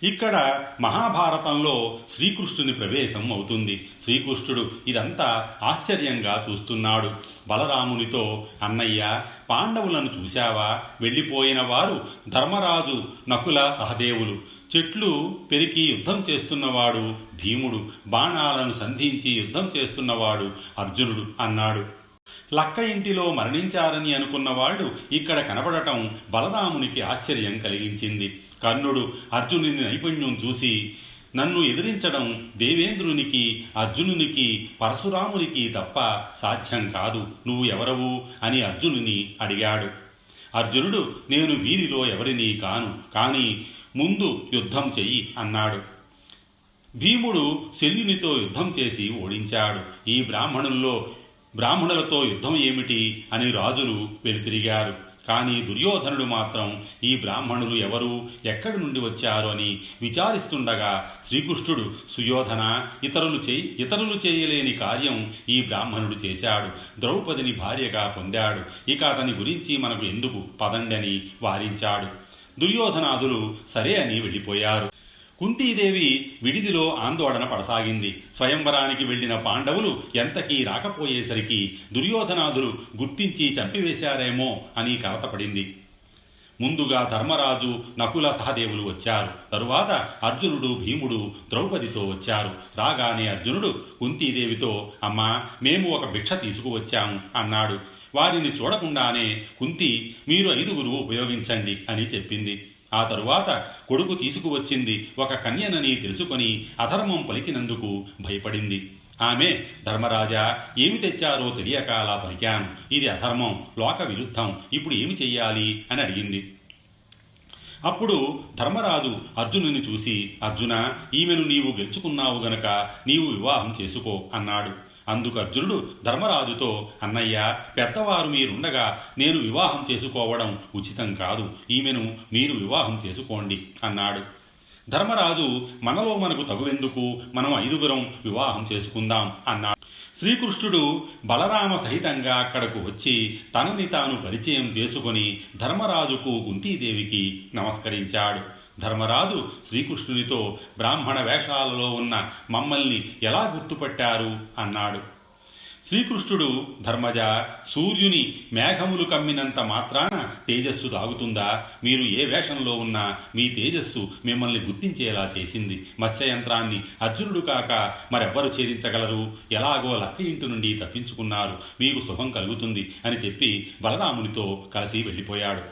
ఇక్కడ మహాభారతంలో శ్రీకృష్ణుని ప్రవేశం అవుతుంది. శ్రీకృష్ణుడు ఇదంతా ఆశ్చర్యంగా చూస్తున్నాడు. బలరామునితో, అన్నయ్య, పాండవులను చూశావా? వెళ్ళిపోయిన వారు ధర్మరాజు, నకుల, సహదేవులు. చెట్లు పెరికి యుద్ధం చేస్తున్నవాడు భీముడు, బాణాలను సంధించి యుద్ధం చేస్తున్నవాడు అర్జునుడు అన్నాడు. లక్క ఇంటిలో మరణించారని అనుకున్నవాళ్లు ఇక్కడ కనబడటం బలరామునికి ఆశ్చర్యం కలిగించింది. కర్ణుడు అర్జునుని నైపుణ్యం చూసి, నన్ను ఎదిరించడం దేవేంద్రునికి, అర్జునునికి, పరశురామునికి తప్ప సాధ్యం కాదు, నువ్వు ఎవరవు అని అర్జునుని అడిగాడు. అర్జునుడు, నేను వీరిలో ఎవరినీ కాను, కానీ ముందు యుద్ధం చెయ్యి అన్నాడు. భీముడు శల్యునితో యుద్ధం చేసి ఓడించాడు. ఈ బ్రాహ్మణులతో యుద్ధం ఏమిటి అని రాజులు వెనుతిరిగారు. కానీ దుర్యోధనుడు మాత్రం ఈ బ్రాహ్మణులు ఎవరు, ఎక్కడి నుండి వచ్చారు అని విచారిస్తుండగా శ్రీకృష్ణుడు, సుయోధన, ఇతరులు చేయలేని కార్యం ఈ బ్రాహ్మణుడు చేశాడు. ద్రౌపదిని భార్యగా పొందాడు. ఇక అతని గురించి మనకు ఎందుకు, పదండని వారించాడు. దుర్యోధనాదులు సరే అని వెళ్ళిపోయారు. కుంతీదేవి విడిదిలో ఆందోళన పడసాగింది. స్వయంవరానికి వెళ్లిన పాండవులు ఎంతకీ రాకపోయేసరికి దుర్యోధనాదులు గుర్తించి చంపివేశారేమో అని కలతపడింది. ముందుగా ధర్మరాజు, నకుల, సహదేవులు వచ్చారు. తరువాత అర్జునుడు, భీముడు ద్రౌపదితో వచ్చారు. రాగానే అర్జునుడు కుంతీదేవితో, అమ్మా, మేము ఒక భిక్ష తీసుకువచ్చాము అన్నాడు. వారిని చూడకుండానే కుంతి, మీరు 5 ఉపయోగించండి అని చెప్పింది. ఆ తరువాత కొడుకు తీసుకువచ్చింది ఒక కన్యనని తెలుసుకొని అధర్మం పలికినందుకు భయపడింది. ఆమె, ధర్మరాజా, ఏమి తెచ్చారో తెలియక అలా పలికాను, ఇది అధర్మం, లోక విరుద్ధం, ఇప్పుడు ఏమి చెయ్యాలి అని అడిగింది. అప్పుడు ధర్మరాజు అర్జునుని చూసి, అర్జున, ఈమెను నీవు గెలుచుకున్నావు గనక నీవు వివాహం చేసుకో అన్నాడు. అందుకు అర్జునుడు ధర్మరాజుతో, అన్నయ్య, పెద్దవారు మీరుండగా నేను వివాహం చేసుకోవడం ఉచితం కాదు, ఈమెను మీరు వివాహం చేసుకోండి అన్నాడు. ధర్మరాజు, మనలో మనకు తగువెందుకు, మనం 5 వివాహం చేసుకుందాం అన్నాడు. శ్రీకృష్ణుడు బలరామ సహితంగా అక్కడకు వచ్చి తనని తాను పరిచయం చేసుకుని ధర్మరాజుకు, కుంతీదేవికి నమస్కరించాడు. ధర్మరాజు శ్రీకృష్ణునితో, బ్రాహ్మణ వేషాలలో ఉన్న మమ్మల్ని ఎలా గుర్తుపట్టారు అన్నాడు. శ్రీకృష్ణుడు, ధర్మజ, సూర్యుని మేఘములు కమ్మినంత మాత్రాన తేజస్సు దాగుతుందా? మీరు ఏ వేషంలో ఉన్నా మీ తేజస్సు మిమ్మల్ని గుర్తించేలా చేసింది. మత్స్యయంత్రాన్ని అర్జునుడు కాక మరెవ్వరు ఛేదించగలరు? ఎలాగో లక్క ఇంటి నుండి తప్పించుకున్నారు, మీకు శుభం కలుగుతుంది అని చెప్పి బలరామునితో కలిసి వెళ్ళిపోయాడు.